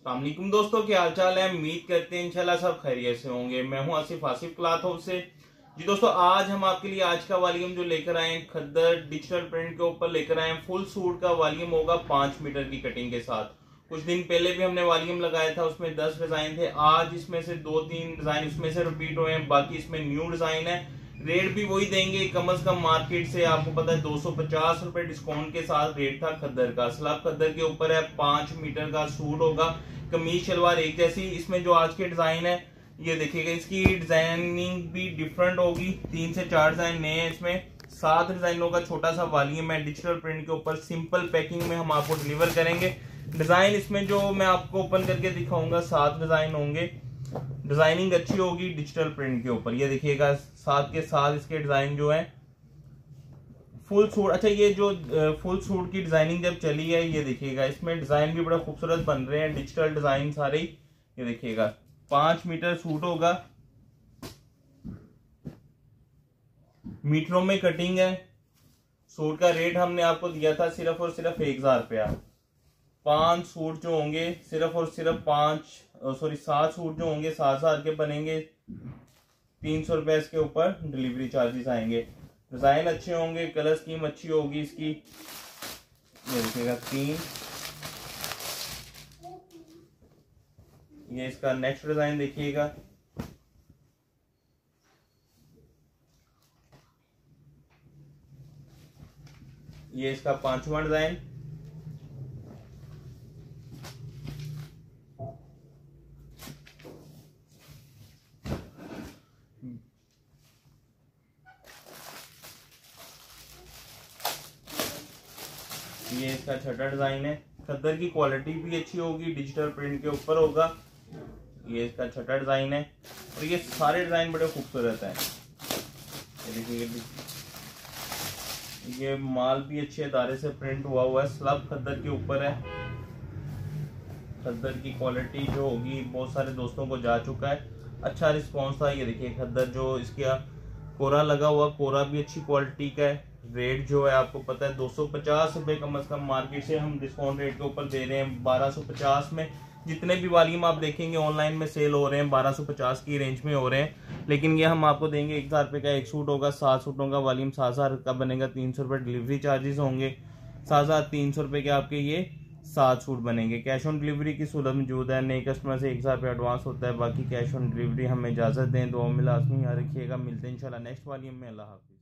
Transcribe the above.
अस्सलाम वालेकुम दोस्तों, क्या हाल चाल है। उम्मीद करते हैं इंशाल्लाह सब खैरियत से होंगे। मैं हूं आसिफ क्लॉथ हाउस से। जी दोस्तों, आज हम आपके लिए आज का वॉल्यूम जो लेकर आए हैं खद्दर डिजिटल प्रिंट के ऊपर लेकर आए हैं। फुल सूट का वॉल्यूम होगा 5 मीटर की कटिंग के साथ। कुछ दिन पहले भी हमने वॉल्यूम लगाया था, उसमें 10 डिजाइन थे। आज इसमें से 2-3 डिजाइन उसमें से रिपीट हुए हैं, बाकी इसमें न्यू डिजाइन है। रेट भी वही देंगे, कम से कम मार्केट से आपको पता है 250 रुपए डिस्काउंट के साथ रेट था खद्दर का। स्लब खद्दर के ऊपर है, 5 मीटर का सूट होगा, कमीज शलवार एक जैसी। इसमें जो आज के डिजाइन है ये देखिएगा, इसकी डिजाइनिंग भी डिफरेंट होगी। 3 से 4 डिजाइन नए हैं इसमें। 7 डिजाइनों का छोटा सा वॉल्यूम है डिजिटल प्रिंट के ऊपर। सिंपल पैकिंग में हम आपको डिलीवर करेंगे। डिजाइन इसमें जो मैं आपको ओपन करके दिखाऊंगा 7 डिजाइन होंगे। डिजाइनिंग अच्छी होगी डिजिटल प्रिंट के ऊपर। ये देखिएगा, साथ के साथ इसके डिजाइन जो है फुल सूट। अच्छा, ये जो फुल सूट की डिजाइनिंग जब चली है ये देखिएगा, इसमें डिजाइन भी बड़ा खूबसूरत बन रहे हैं, डिजिटल डिजाइन सारे। ये देखिएगा 5 मीटर सूट होगा, मीटरों में कटिंग है। सूट का रेट हमने आपको दिया था सिर्फ और सिर्फ 1000 रुपया। 5 सूट जो होंगे सिर्फ और सिर्फ 7 सूट जो होंगे 7,000 के बनेंगे। 300 रुपए इसके ऊपर डिलीवरी चार्जेस आएंगे। डिजाइन अच्छे होंगे, कलर स्कीम अच्छी होगी इसकी। ये देखिएगा 3। ये इसका नेक्स्ट डिजाइन देखिएगा, ये इसका 5वां डिजाइन। ये इसका 6वां डिजाइन है। खद्दर की क्वालिटी भी अच्छी होगी, डिजिटल प्रिंट के ऊपर होगा। ये इसका 6वां डिजाइन है और ये सारे डिजाइन बड़े खूबसूरत हैं। ये देखिए, ये माल भी अच्छे अदारे से प्रिंट हुआ है। स्लब खद्दर के ऊपर है। खद्दर की क्वालिटी जो होगी बहुत सारे दोस्तों को जा चुका है, अच्छा रिस्पॉन्स था। ये देखिए खद्दर जो इसका कोरा लगा हुआ, कोरा भी अच्छी क्वालिटी का है। रेट जो है आपको पता है 250 रुपए कम से कम मार्केट से हम डिस्काउंट रेट के ऊपर दे रहे हैं 1250 में। जितने भी वॉल्यूम आप देखेंगे ऑनलाइन में सेल हो रहे हैं 1250 की रेंज में हो रहे हैं, लेकिन ये हम आपको देंगे 1000 रुपए का एक सूट होगा। 7 सूटों का वॉल्यूम 7000 का बनेगा। 300 रुपए डिलीवरी चार्जेस होंगे। 7300 रुपए के आपके ये 7 सूट बनेंगे। कैश ऑन डिलीवरी की सहूलत मौजूद है। नए कस्टमर से 1000 रुपये एडवांस होता है, बाकी कैश ऑन डिलीवरी हमें इजाजत दें। दुआ में लाजमी याद रखिएगा। मिलते हैं इंशाल्लाह नेक्स्ट वॉल्यूम में। अल्लाह हाफिज़।